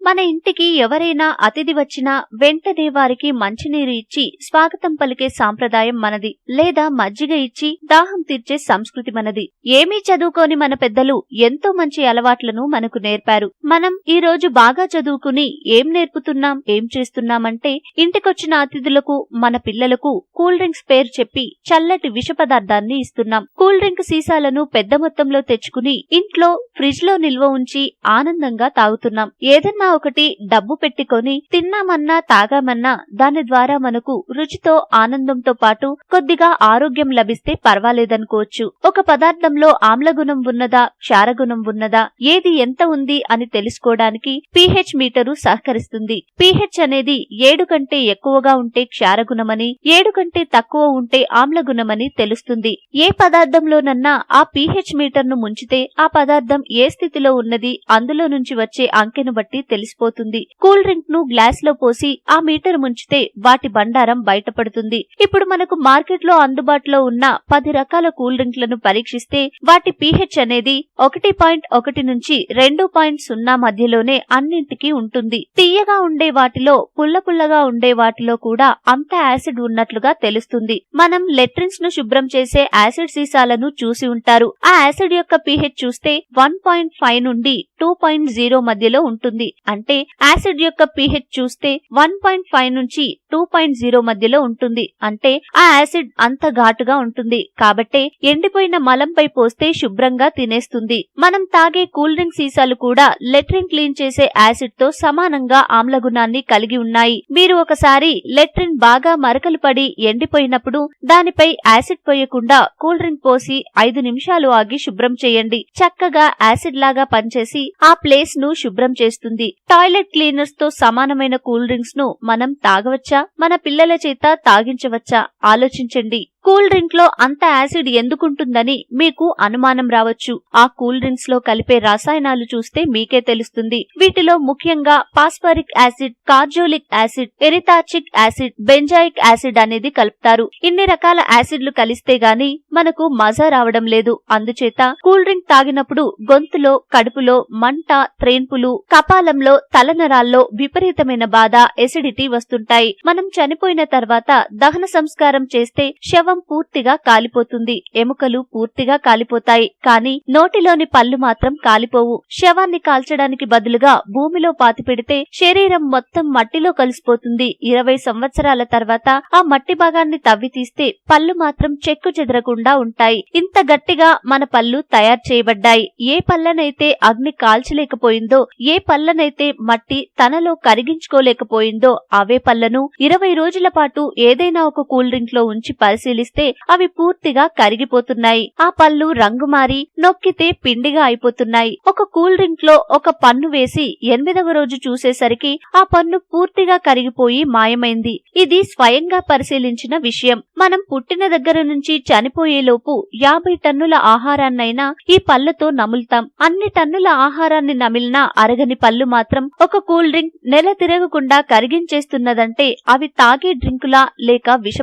మన ఇంటికి ఎవరైనా అతిథి వచ్చినా వెంటనే వారికి మంచినీరు ఇచ్చి స్వాగతం పలికే సాంప్రదాయం మనది. లేదా మజ్జిగ ఇచ్చి దాహం తీర్చే సంస్కృతి మనది. ఏమీ చదువుకోని మన పెద్దలు ఎంతో మంచి అలవాట్లను మనకు నేర్పారు. మనం ఈ రోజు బాగా చదువుకుని ఏం నేర్పుతున్నాం, ఏం చేస్తున్నామంటే ఇంటికొచ్చిన అతిథులకు, మన పిల్లలకు కూల్ డ్రింక్స్ పేరు చెప్పి చల్లటి విష పదార్థాన్ని ఇస్తున్నాం. కూల్ డ్రింక్ సీసాలను పెద్ద మొత్తంలో తెచ్చుకుని ఇంట్లో ఫ్రిడ్జ్ లో నిల్వ ఉంచి ఆనందంగా తాగుతున్నాం. ఏదన్నా ఒకటి డబ్బు పెట్టుకొని తిన్నామన్నా తాగామన్నా దాని ద్వారా మనకు రుచితో ఆనందంతో పాటు కొద్దిగా ఆరోగ్యం లభిస్తే పర్వాలేదనుకోవచ్చు. ఒక పదార్థంలో ఆమ్లగుణం ఉన్నదా, క్షారగుణం ఉన్నదా, ఏది ఎంత ఉంది అని తెలుసుకోవడానికి pH మీటరు సహకరిస్తుంది. pH అనేది 7 కంటే ఎక్కువగా ఉంటే క్షారగుణమని, 7 కంటే తక్కువ ఉంటే ఆమ్లగుణమని తెలుస్తుంది. ఏ పదార్థంలోనన్నా ఆ pH మీటర్ను ముంచితే ఆ పదార్థం ఏ స్థితిలో ఉన్నది అందులో నుంచి వచ్చే అంకెను బట్టి తెలిసిపోతుంది. కూల్ డ్రింక్ ను గ్లాస్ లో పోసి ఆ మీటర్ ముంచితే వాటి బండారం బయటపడుతుంది. ఇప్పుడు మనకు మార్కెట్ లో అందుబాటులో ఉన్న 10 రకాల కూల్ డ్రింక్లను పరీక్షిస్తే వాటి pH అనేది 1.1 నుంచి 2.0 మధ్యలోనే అన్నింటికీ ఉంటుంది. తీయగా ఉండే వాటిలో, పుల్లగా ఉండే వాటిలో కూడా అంత యాసిడ్ ఉన్నట్లుగా తెలుస్తుంది. మనం లెట్రిన్స్ ను శుభ్రం చేసే యాసిడ్ సీసాలను చూసి ఉంటారు. ఆ యాసిడ్ యొక్క pH చూస్తే 1.5 నుండి 2.0 మధ్యలో ఉంటుంది. అంటే యాసిడ్ యొక్క pH చూస్తే 1.5 నుంచి 2.0 మధ్యలో ఉంటుంది. అంటే ఆ యాసిడ్ అంత ఘాటుగా ఉంటుంది. కాబట్టే ఎండిపోయిన మలంపై పోస్తే శుభ్రంగా తినేస్తుంది. మనం తాగే కూల్ డ్రింక్ సీసాలు కూడా లెట్రిన్ క్లీన్ చేసే యాసిడ్ తో సమానంగా ఆమ్లగుణాన్ని కలిగి ఉన్నాయి. మీరు ఒకసారి లెట్రిన్ బాగా మరకలు పడి ఎండిపోయినప్పుడు దానిపై యాసిడ్ పోయకుండా కూల్ డ్రింక్ పోసి 5 నిమిషాలు ఆగి శుభ్రం చేయండి. చక్కగా యాసిడ్ లాగా పనిచేసి ఆ ప్లేస్ ను శుభ్రం చేస్తుంది. టాయిలెట్ క్లీనర్స్ తో సమానమైన కూల్ డ్రింక్స్ ను మనం తాగవచ్చా, మన పిల్లల చేత తాగించవచ్చా? ఆలోచించండి. కూల్ డ్రింక్ లో అంత యాసిడ్ ఎందుకుంటుందని మీకు అనుమానం రావచ్చు. ఆ కూల్ డ్రింక్స్ లో కలిపే రసాయనాలు చూస్తే మీకే తెలుస్తుంది. వీటిలో ముఖ్యంగా phosphoric acid, carbolic acid, erythorbic acid, benzoic acid అనేది కలుపుతారు. ఇన్ని రకాల యాసిడ్లు కలిస్తే గాని మనకు మజా రావడం లేదు. అందుచేత కూల్ డ్రింక్ తాగినప్పుడు గొంతులో, కడుపులో మంట, త్రేన్పులు, కపాలంలో, తలనరాల్లో విపరీతమైన బాధ, ఎసిడిటీ వస్తుంటాయి. మనం చనిపోయిన తర్వాత దహన సంస్కారం చేస్తే శవం పూర్తిగా కాలిపోతుంది. ఎముకలు పూర్తిగా కాలిపోతాయి. కానీ నోటిలోని పళ్ళు మాత్రం కాలిపోవు. శవాన్ని కాల్చడానికి బదులుగా భూమిలో పాతిపెడితే శరీరం మొత్తం మట్టిలో కలిసిపోతుంది. 20 సంవత్సరాల తర్వాత ఆ మట్టి భాగాన్ని తవ్వి తీస్తే పళ్ళు మాత్రం చెక్కు చెదరకుండా ఉంటాయి. ఇంత గట్టిగా మన పళ్ళు తయారు చేయబడ్డాయి. ఏ పళ్ళనైతే అగ్ని కాల్చలేకపోయిందో, ఏ పళ్ళనైతే మట్టి తనలో కరిగించుకోలేకపోయిందో అవే పళ్లను 20 రోజుల పాటు ఏదైనా ఒక కూల్ డ్రింక్ లో ఉంచి పరిశీలిస్తే అవి పూర్తిగా కరిగిపోతున్నాయి. ఆ పళ్ళు రంగు మారి నొక్కితే పిండిగా అయిపోతున్నాయి. ఒక కూల్ డ్రింక్ లో ఒక పన్ను వేసి 8వ రోజు చూసేసరికి ఆ పన్ను పూర్తిగా కరిగిపోయి మాయమైంది. ఇది స్వయంగా పరిశీలించిన విషయం. మనం పుట్టిన దగ్గర నుంచి చనిపోయేలోపు 50 టన్నుల ఆహారాన్నైనా ఈ పళ్లతో నములుతాం. అన్ని టన్నుల ఆహారాన్ని నమిలినా అరగని పళ్ళు మాత్రం ఒక కూల్ డ్రింక్ నెల తిరగకుండా కరిగించేస్తున్నదంటే అవి తాగే డ్రింకులా లేక విష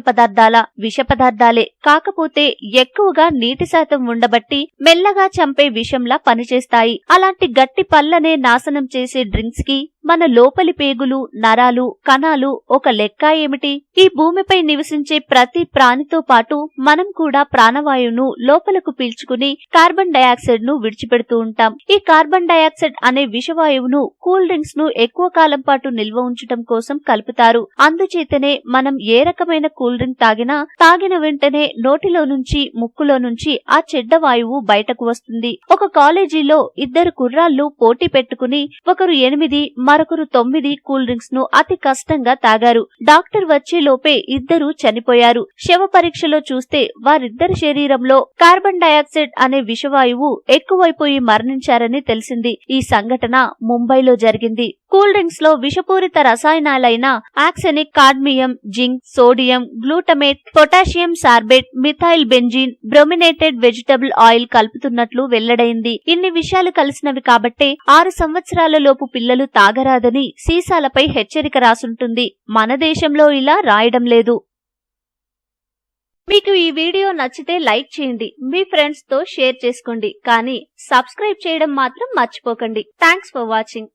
పదార్థాలే. కాకపోతే ఎక్కువగా నీటి శాతం ఉండబట్టి మెల్లగా చంపే విషంలా పనిచేస్తాయి. అలాంటి గట్టి పళ్ళనే నాశనం చేసే డ్రింక్స్ కి మన లోపలి పేగులు, నరాలు, కణాలు ఒక లెక్క ఏమిటి? ఈ భూమిపై నివసించే ప్రతి ప్రాణితో పాటు మనం కూడా ప్రాణవాయువును లోపలకు పీల్చుకుని కార్బన్ డయాక్సైడ్ ను విడిచిపెడుతూ ఉంటాం. ఈ కార్బన్ డయాక్సైడ్ అనే విషవాయువును కూల్ డ్రింక్స్ ను ఎక్కువ కాలం పాటు నిల్వ ఉంచడం కోసం కలుపుతారు. అందుచేతనే మనం ఏ రకమైన కూల్ డ్రింక్ తాగిన వెంటనే నోటిలో నుంచి, ముక్కులో నుంచి ఆ చెడ్డ వాయువు బయటకు వస్తుంది. ఒక కాలేజీలో 2 కుర్రాళ్లు పోటీ పెట్టుకుని ఒకరు 8, మరొకరు 9 కూల్ డ్రింక్స్ ను అతి కష్టంగా తాగారు. డాక్టర్ వచ్చే లోపే 2 చనిపోయారు. శవ పరీక్షలో చూస్తే వారిద్దరి శరీరంలో కార్బన్ డయాక్సైడ్ అనే విషవాయువు ఎక్కువైపోయి మరణించారని తెలిసింది. ఈ సంఘటన ముంబైలో జరిగింది. కూల్ డ్రింక్స్ లో విషపూరిత రసాయనాలైన arsenic, cadmium, zinc, sodium, glutamate, potassium sorbate, methyl benzene, brominated vegetable oil కలుపుతున్నట్లు వెల్లడైంది. ఇన్ని విషయాలు కలిసినవి కాబట్టే 6 సంవత్సరాల లోపు పిల్లలు తాగరాదని సీసాలపై హెచ్చరిక రాసుంటుంది. మన దేశంలో ఇలా రాయడం లేదు. మీకు ఈ వీడియో నచ్చితే లైక్ చేయండి, మీ ఫ్రెండ్స్ తో షేర్ చేసుకోండి, కానీ సబ్స్క్రైబ్ చేయడం మాత్రం మర్చిపోకండి. Thanks for watching.